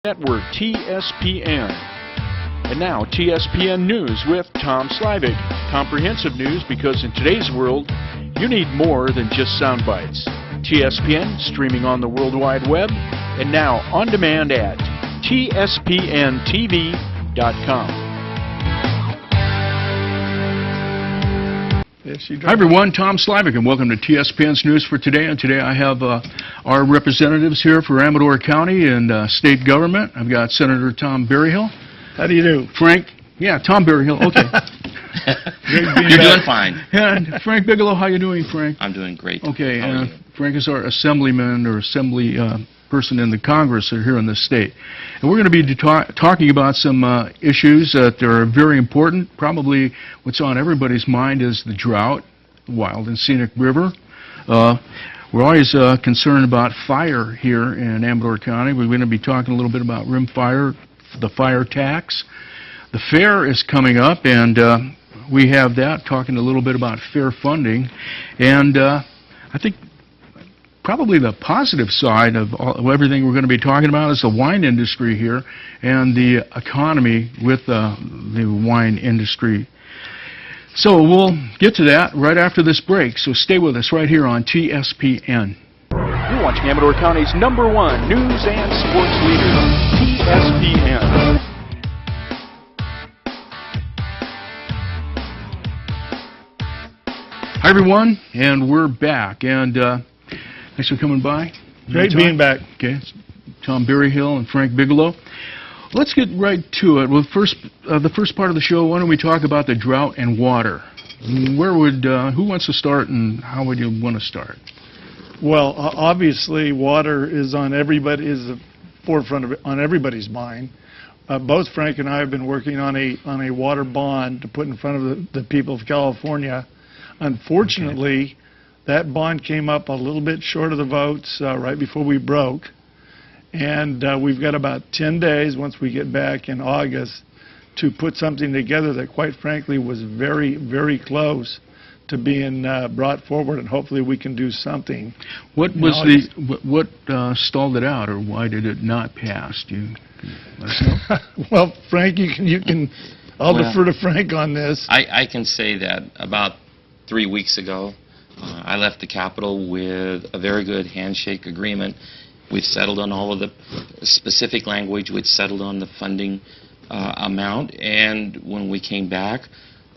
Network TSPN. And now TSPN News with Tom Slavik. Comprehensive news because in today's world, you need more than just sound bites. TSPN streaming on the World Wide Web and now on demand at tspntv.com. Hi everyone, Tom Slavik, and welcome to TSPN's News for today. And today I have our representatives here for Amador County and state government. I've got Senator Tom Berryhill. How do you do? Frank, Tom Berryhill, okay. You're doing fine. And Frank Bigelow, how you doing, Frank? I'm doing great. Okay, Frank is our Assemblyman or Assembly person in the Congress here in the state. And we're going to be talking about some issues that are very important. Probably what's on everybody's mind is the drought, Wild and Scenic River. We're always concerned about fire here in Amador County. We're going to be talking a little bit about rim fire, the fire tax. The fair is coming up, and we have that, talking a little bit about fair funding. And I think probably the positive side of everything we're going to be talking about is the wine industry here and the economy with the wine industry. So we'll get to that right after this break, so stay with us right here on TSPN. You're watching Amador County's #1 news and sports leader, TSPN. Hi everyone, and we're back, and thanks for coming by. Great being back. Okay, it's Tom Berryhill and Frank Bigelow. Let's get right to it. Well, the first part of the show, why don't we talk about the drought and water? Who wants to start, and how would you want to start? Well, obviously, water is on the forefront on everybody's mind. Both Frank and I have been working on a water bond to put in front of the people of California. Unfortunately, that bond came up a little bit short of the votes right before we broke. And we've got about 10 days once we get back in August to put something together that, quite frankly, was very, very close to being brought forward, and hopefully we can do something. What stalled it out, or why did it not pass? Do you let us know? Well, Frank, I'll defer to Frank on this. I can say that about 3 weeks ago, I left the Capitol with a very good handshake agreement. We've settled on all of the specific language. We've settled on the funding amount. And when we came back,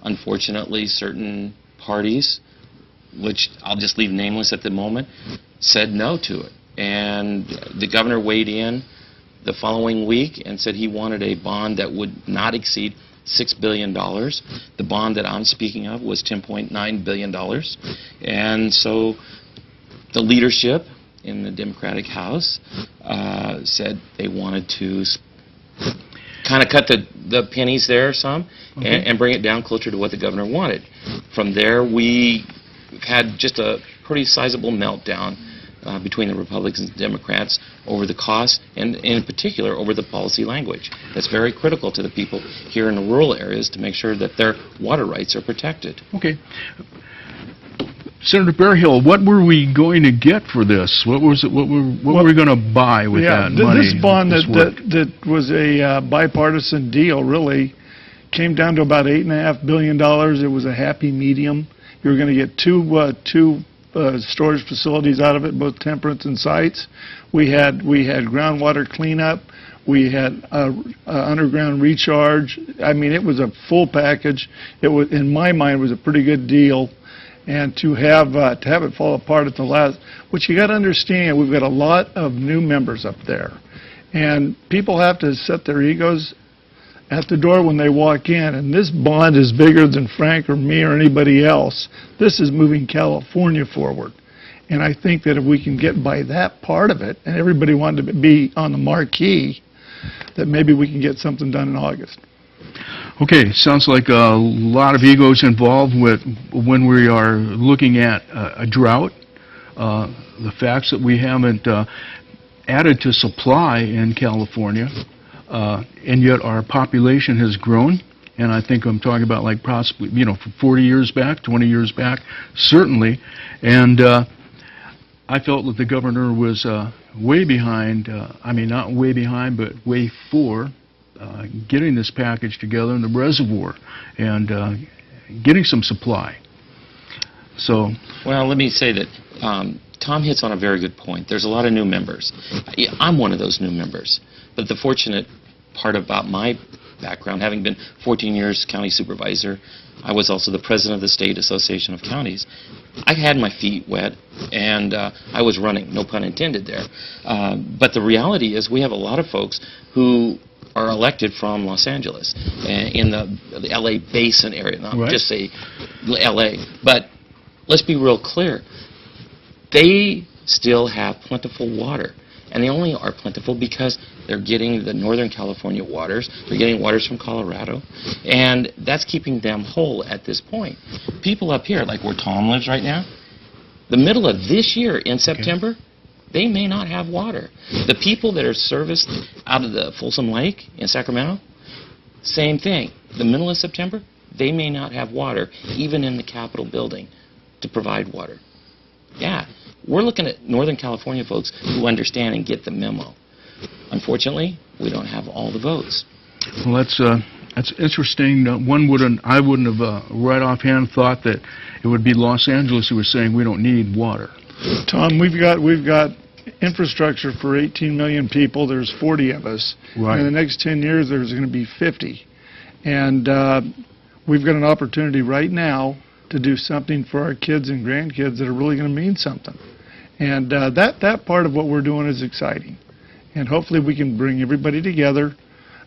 unfortunately, certain parties, which I'll just leave nameless at the moment, said no to it. And the governor weighed in the following week and said he wanted a bond that would not exceed $6 billion. The bond that I'm speaking of was $10.9 billion. And so the leadership in the Democratic House said they wanted to kind of cut the pennies there some and bring it down closer to what the governor wanted. From there, we had just a pretty sizable meltdown between the Republicans and Democrats over the cost, and in particular over the policy language. That's very critical to the people here in the rural areas to make sure that their water rights are protected. Okay. Senator Berryhill, what were we going to get for this? What were we going to buy with that money? This bond that was a bipartisan deal really came down to about $8.5 billion. It was a happy medium. You were going to get two storage facilities out of it, both temperance and sites. We had groundwater cleanup. We had underground recharge. I mean, it was a full package. It was, in my mind, was a pretty good deal. And to have it fall apart at the last, which you got to understand, we've got a lot of new members up there, and people have to set their egos at the door when they walk in. And this bond is bigger than Frank or me or anybody else. This is moving California forward. And I think that if we can get by that part of it, and everybody wanted to be on the marquee, that maybe we can get something done in August. Okay, sounds like a lot of egos involved when we are looking at a drought. The facts that we haven't added to supply in California, and yet our population has grown. And I think I'm talking about like possibly, from 40 years back, 20 years back, certainly. And I felt that the governor was way behind, not way behind, but way for getting this package together in the reservoir and getting some supply. So, Well, let me say that Tom hits on a very good point. There's a lot of new members. I'm one of those new members. But the fortunate part about my background, having been 14 years county supervisor, I was also the president of the State Association of Counties. I had my feet wet, and I was running, no pun intended there. But the reality is we have a lot of folks who are elected from Los Angeles, in the L.A. Basin area, not Right. just say L.A. But let's be real clear. They still have plentiful water. And they only are plentiful because they're getting the Northern California waters. They're getting waters from Colorado. And that's keeping them whole at this point. People up here, like where Tom lives right now, the middle of this year in September, they may not have water. The people that are serviced out of the Folsom Lake in Sacramento, same thing. The middle of September, they may not have water, even in the Capitol building, to provide water. Yeah, we're looking at Northern California folks who understand and get the memo. Unfortunately, we don't have all the votes. well, that's interesting. I wouldn't have right offhand thought that it would be Los Angeles who was saying we don't need water. Tom, we've got infrastructure for 18 million people. There's 40 of us. Right. In the next 10 years, there's going to be 50. And we've got an opportunity right now to do something for our kids and grandkids that are really going to mean something. And that part of what we're doing is exciting. And hopefully we can bring everybody together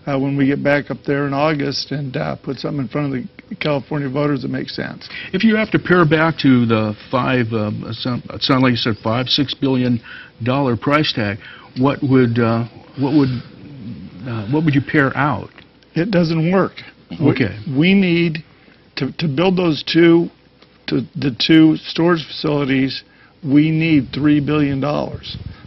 when we get back up there in August and put something in front of the California voters that makes sense. If you have to pare back to the it sounded like you said $5-6 billion price tag, what would you pare out? It doesn't work. Okay. We need to build those two storage facilities. We need $3 billion.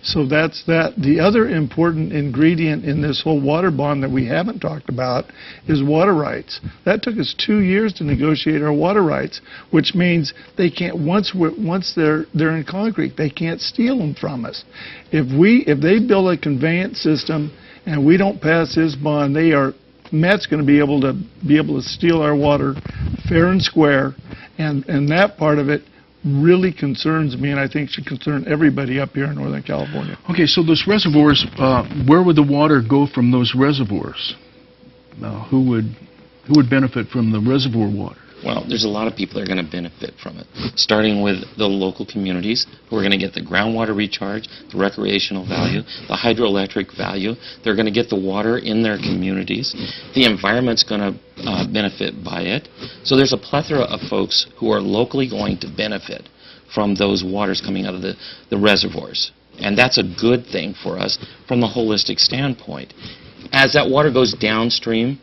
So that's that. The other important ingredient in this whole water bond that we haven't talked about is water rights. That took us 2 years to negotiate our water rights, which means they can't once they're in concrete, they can't steal them from us. If they build a conveyance system and we don't pass this bond, Matt's going to be able to steal our water fair and square, and that part of it really concerns me, and I think should concern everybody up here in Northern California. Okay, so those reservoirs, where would the water go from those reservoirs? Who would benefit from the reservoir water? Well, there's a lot of people that are going to benefit from it, starting with the local communities who are going to get the groundwater recharge, the recreational value, the hydroelectric value. They're going to get the water in their communities. The environment's going to benefit by it. So there's a plethora of folks who are locally going to benefit from those waters coming out of the reservoirs. And that's a good thing for us from the holistic standpoint. As that water goes downstream,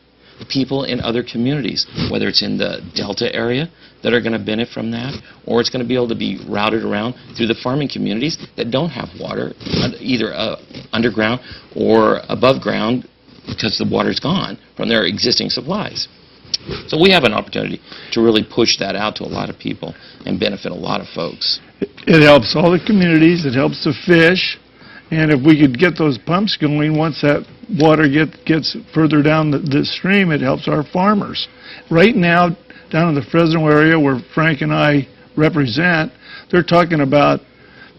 people in other communities, whether it's in the Delta area that are going to benefit from that, or it's going to be able to be routed around through the farming communities that don't have water, either underground or above ground, because the water's gone from their existing supplies. So we have an opportunity to really push that out to a lot of people and benefit a lot of folks. It helps all the communities, it helps the fish, and if we could get those pumps going, once that water gets further down the stream, it helps our farmers. Right now, down in the Fresno area where Frank and I represent, they're talking about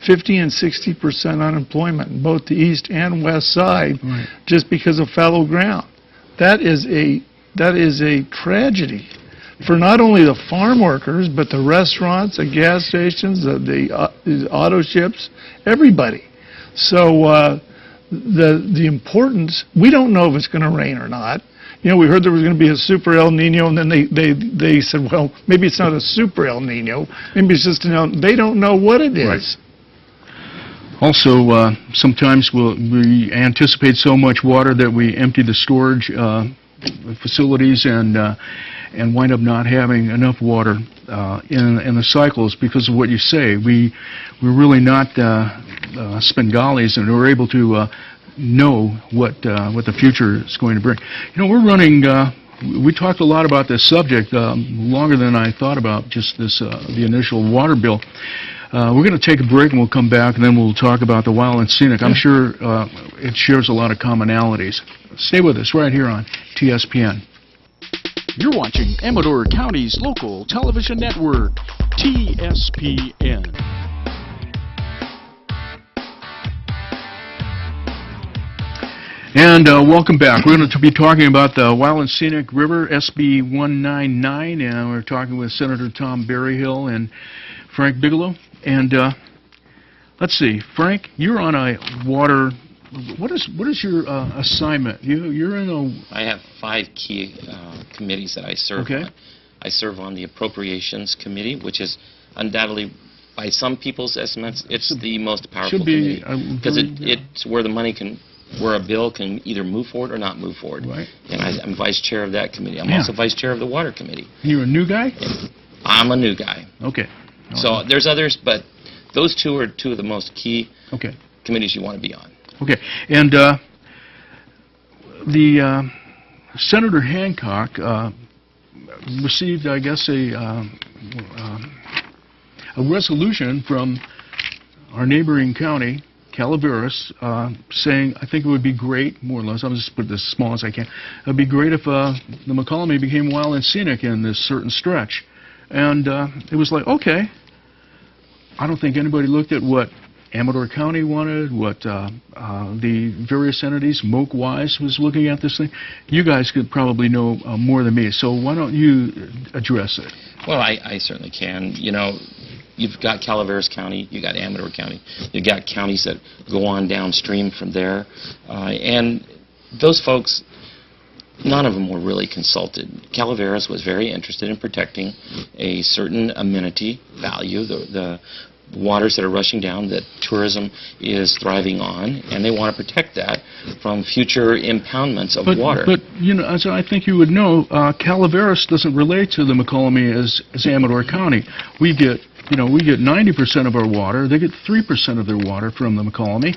50 and 60% unemployment in both the east and west side, Right. just because of fallow ground. That is a tragedy for not only the farm workers, but the restaurants, the gas stations, the auto ships, everybody. So the importance, we don't know if it's going to rain or not. You know, we heard there was going to be a super El Nino, and then they said, well, maybe it's not a super El Nino. Maybe it's just they don't know what it is. Right. Also, sometimes we anticipate so much water that we empty the storage facilities and wind up not having enough water in the cycles because of what you say. We're really not Spengalis, and we're able to know what the future is going to bring. You know, we're running we talked a lot about this subject, longer than I thought about just this, the initial water bill. We're going to take a break and we'll come back and then we'll talk about the Wild and Scenic. I'm sure it shares a lot of commonalities. Stay with us right here on TSPN. You're watching Amador County's local television network, TSPN. And welcome back. We're going to be talking about the Wild and Scenic River, SB 199, and we're talking with Senator Tom Berryhill and Frank Bigelow. And let's see, Frank, you're on a water. What is your assignment? You're in a. I have 5 key committees that I serve Okay. on. I serve on the Appropriations Committee, which is undoubtedly, by some people's estimates, it's the most powerful Should be, committee because it's where the money can, where a bill can either move forward or not move forward. Right. And I'm vice chair of that committee. I'm Yeah. also vice chair of the Water Committee. You're a new guy. I'm a new guy. Okay. So there's others, but those 2 are 2 of the most key Okay. committees you want to be on. Okay. And the Senator Hancock received, I guess, a resolution from our neighboring county, Calaveras, saying, I think it would be great, more or less, I'll just put it as small as I can, it would be great if the McCollum became Wild and Scenic in this certain stretch. And it was like, okay. I don't think anybody looked at what Amador County wanted, what the various entities, Moak-wise was looking at this thing. You guys could probably know more than me, so why don't you address it? Well, I certainly can. You know, you've got Calaveras County, you've got Amador County, you've got counties that go on downstream from there, and those folks, none of them were really consulted. Calaveras was very interested in protecting a certain amenity value, the waters that are rushing down that tourism is thriving on, and they want to protect that from future impoundments of water. But, you know, as I think you would know, Calaveras doesn't relate to the McCollum as Amador County. We get 90% of our water. They get 3% of their water from the McCollum.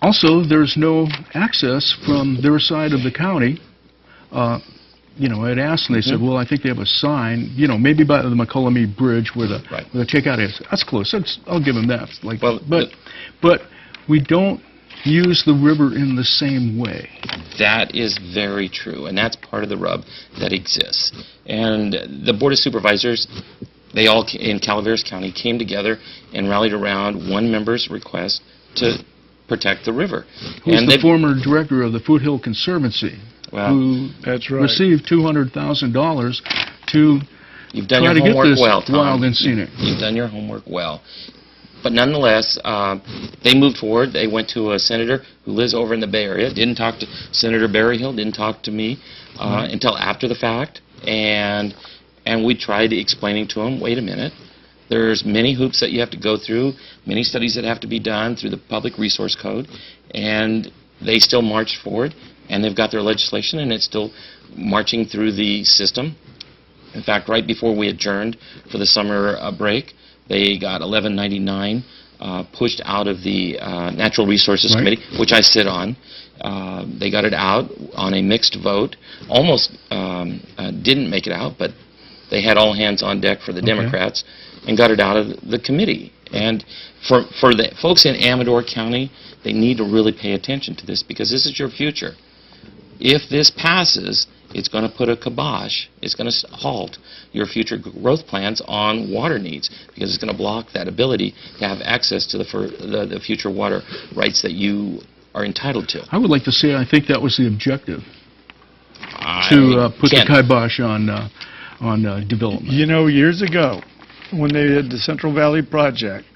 Also, there's no access from their side of the county. You know, I had asked, and they said, well, I think they have a sign, you know, maybe by the McCollum Bridge where the takeout is. That's close. I'll give them that. Like, Well, but we don't use the river in the same way. That is very true, and that's part of the rub that exists. And the Board of Supervisors, they all in Calaveras County came together and rallied around one member's request to protect the river. Who's the former director of the Foothill Conservancy, who That's right. received $200,000 to You've done try your to get homework this well, Tom. Wild and Scenic. You've done your homework well. But nonetheless, they moved forward. They went to a senator who lives over in the Bay Area, didn't talk to Senator Berryhill, didn't talk to me until after the fact. And we tried explaining to him, wait a minute, there's many hoops that you have to go through, many studies that have to be done through the Public Resource Code, and they still marched forward, and they've got their legislation, and it's still marching through the system. In fact, right before we adjourned for the summer break, they got 1199 pushed out of the Natural Resources Committee, which I sit on. They got it out on a mixed vote. Almost didn't make it out, but they had all hands on deck for the Democrats and got it out of the committee. And for the folks in Amador County, they need to really pay attention to this because this is your future. If this passes, it's going to put a kibosh. It's going to halt your future growth plans on water needs because it's going to block that ability to have access to the future water rights that you are entitled to. I would like to say I think that was the objective, to put the kibosh on development. You know, years ago, when they did the Central Valley Project,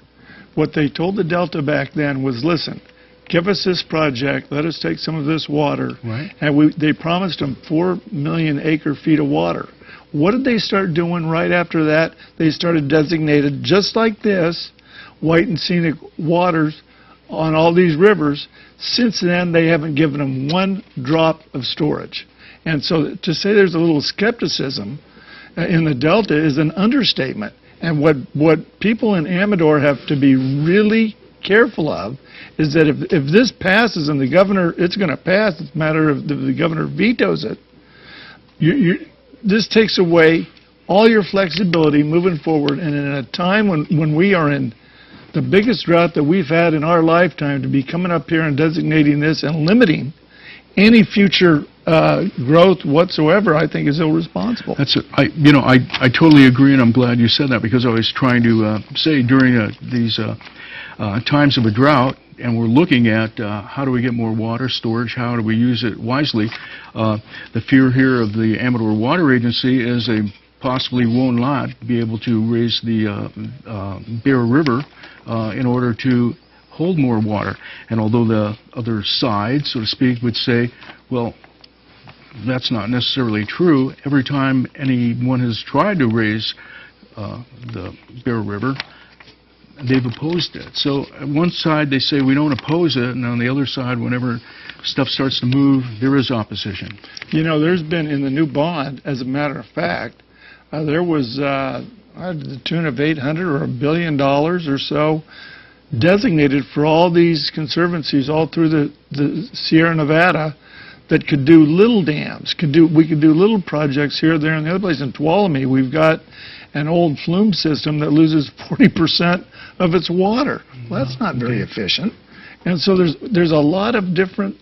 what they told the Delta back then was, listen, give us this project, let us take some of this water. Right. And they promised them 4 million acre-feet of water. What did they start doing right after that? They started designated, just like this, white and scenic waters on all these rivers. Since then, they haven't given them one drop of storage. And so to say there's a little skepticism in the Delta is an understatement. And what people in Amador have to be really careful of is that if this passes and the governor, it's going to pass, it's a matter of the governor vetoes it, this takes away all your flexibility moving forward, and in a time when we are in the biggest drought that we've had in our lifetime, to be coming up here and designating this and limiting any future growth whatsoever, I think is irresponsible. I totally agree, and I'm glad you said that, because I was trying to say during these times of a drought, and we're looking at how do we get more water storage, how do we use it wisely. The fear here of the Amador Water Agency is they possibly will not be able to raise the Bear River in order to hold more water. And although the other side, so to speak, would say, well, that's not necessarily true. Every time anyone has tried to raise the Bear River, they've opposed it. So on one side they say we don't oppose it, and on the other side, whenever stuff starts to move, there is opposition. There's been, in the new bond, as a matter of fact, there was to the tune of $800 or $1 billion or so designated for all these conservancies all through the Sierra Nevada that could do little dams. We could do little projects here, there, and the other place. In Tuolumne, we've got an old flume system that loses 40% of its water. Well, that's not very efficient. And so there's a lot of different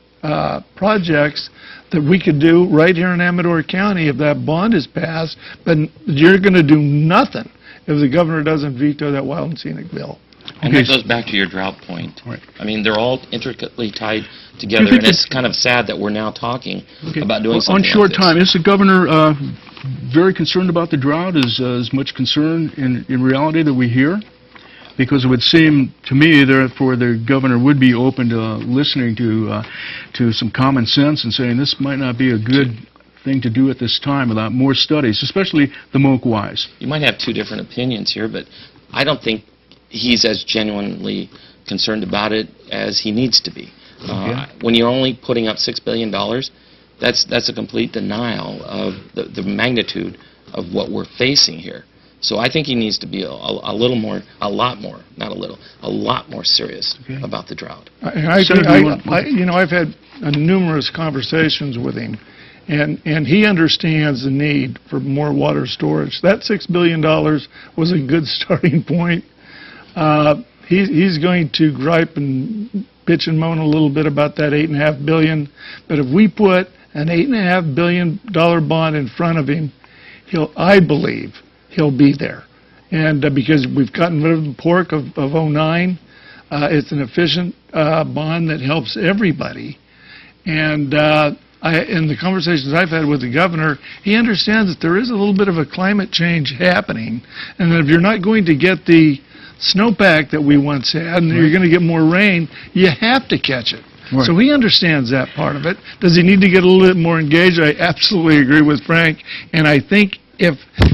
projects that we could do right here in Amador County if that bond is passed, but you're going to do nothing if the governor doesn't veto that Wild and Scenic bill. And that goes back to your drought point. Right. I mean, they're all intricately tied together, and it's kind of sad that we're now talking about doing something on short like this. time. Is the governor very concerned about the drought? Is as much concern in reality that we hear? Because it would seem to me, therefore, the governor would be open to listening to some common sense and saying this might not be a good thing to do at this time without more studies, especially the Moke-wise. You might have two different opinions here, but I don't think he's as genuinely concerned about it as he needs to be. When you're only putting up $6 billion, that's a complete denial of the magnitude of what we're facing here. So I think he needs to be a lot more serious about the drought. I've had numerous conversations with him, and he understands the need for more water storage. That $6 billion was a good starting point. He's going to gripe and bitch and moan a little bit about that $8.5 billion, but if we put an $8.5 billion bond in front of him, I believe he'll be there. And because we've gotten rid of the pork of 09, it's an efficient bond that helps everybody. And in the conversations I've had with the governor, he understands that there is a little bit of a climate change happening, and that if you're not going to get the snowpack that we once had, and you're going to get more rain, you have to catch it. Right. So he understands that part of it. Does he need to get a little bit more engaged? I absolutely agree with Frank, and I think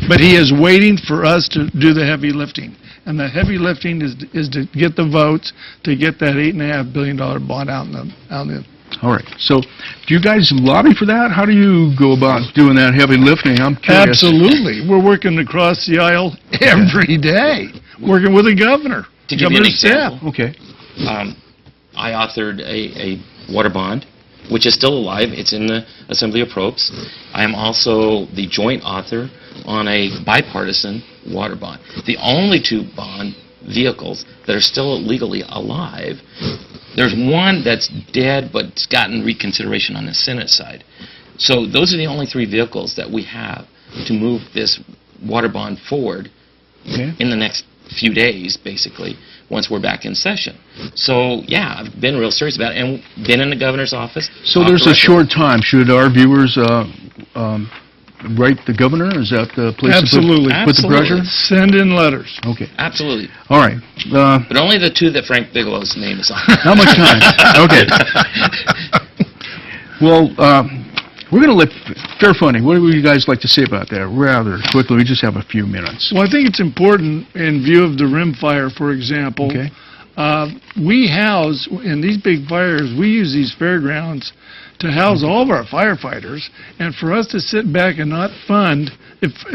but he is waiting for us to do the heavy lifting. And the heavy lifting is to get the votes to get that $8.5 billion bond out in the All right. So do you guys lobby for that? How do you go about doing that heavy lifting? I'm curious. Absolutely. We're working across the aisle every day, working with the governor. To give you an example, okay. I authored a water bond, which is still alive. It's in the Assembly of Probes. I am also the joint author on a bipartisan water bond. The only two bond vehicles that are still legally alive, there's one that's dead but it's gotten reconsideration on the Senate side. So those are the only three vehicles that we have to move this water bond forward in the next few days, basically, once we're back in session. So, yeah, I've been real serious about it, and been in the governor's office. So there's a short time. Should our viewers write the governor? Is that the place to put the pressure? Send in letters. Okay. Absolutely. All right. But only the two that Frank Bigelow's name is on. How much time? Okay. Well, we're going to let Fair Funding. What would you guys like to say about that rather quickly? We just have a few minutes. Well, I think it's important in view of the rim fire, for example. Okay. We house, in these big fires, we use these fairgrounds to house all of our firefighters, and for us to sit back and not fund,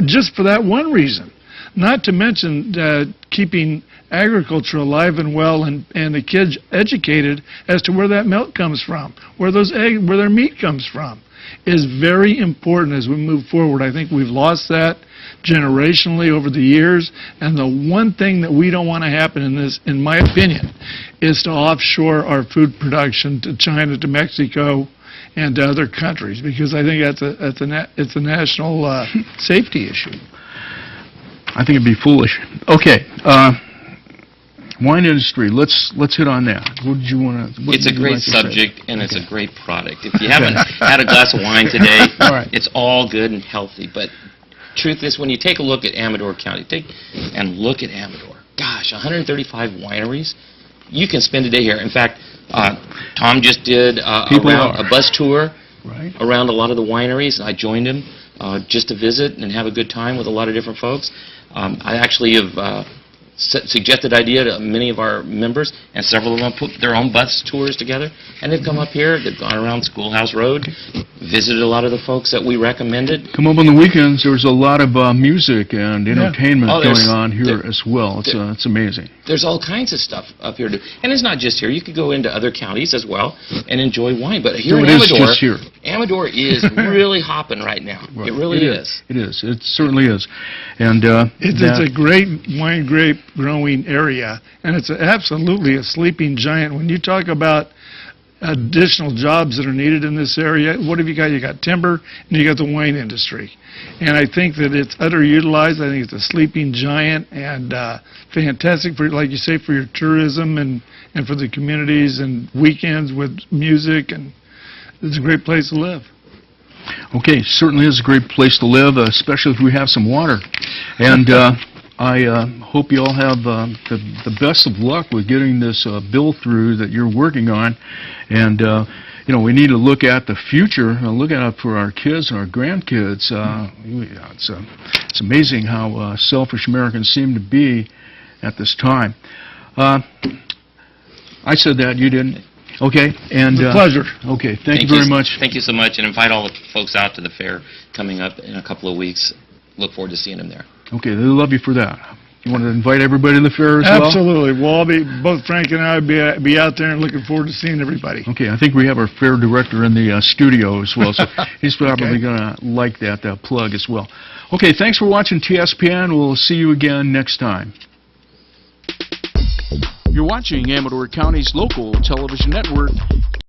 just for that one reason, Not to mention keeping agriculture alive and well, and the kids educated as to where that milk comes from, where their meat comes from, is very important as we move forward. I think we've lost that generationally over the years, and the one thing that we don't want to happen in this, in my opinion, is to offshore our food production to China, to Mexico, and to other countries, because I think it's a national safety issue. I think it'd be foolish. Okay, wine industry. Let's hit on that. What did you want to? It's a great subject, and it's a great product. If you haven't had a glass of wine today, All right. it's all good and healthy. But truth is, when you take a look at Amador County, look at Amador. Gosh, 135 wineries. You can spend a day here. In fact, Tom just did a bus tour around a lot of the wineries. I joined him just to visit and have a good time with a lot of different folks. I actually have suggested idea to many of our members, and several of them put their own bus tours together, and they've come up here, they've gone around Schoolhouse Road, visited a lot of the folks that we recommended. Come up on the weekends. There's a lot of music and entertainment Oh, going on here as well. It's amazing. There's all kinds of stuff up here, and it's not just here. You could go into other counties as well and enjoy wine, but here in Amador, just here. Amador is really hopping right now. Right. It really is. It is. It certainly is. And It's a great wine grape growing area, and it's absolutely a sleeping giant. When you talk about additional jobs that are needed in this area, what have you got? You got timber, and you got the wine industry. And I think that it's underutilized. I think it's a sleeping giant, and fantastic for, like you say, for your tourism and for the communities and weekends with music, and it's a great place to live. Okay, certainly is a great place to live, especially if we have some water. And I hope you all have the best of luck with getting this bill through that you're working on. And, we need to look at the future, look at it for our kids and our grandkids. It's amazing how selfish Americans seem to be at this time. I said that, you didn't. Okay, and It's a pleasure. Okay, thank you very much. Thank you so much, and invite all the folks out to the fair coming up in a couple of weeks. Look forward to seeing them there. Okay, they love you for that. You want to invite everybody to the fair as well? Absolutely. Well, both Frank and I will be out there and looking forward to seeing everybody. Okay, I think we have our fair director in the studio as well, so he's probably going to like that plug as well. Okay, thanks for watching TSPN. We'll see you again next time. You're watching Amador County's local television network,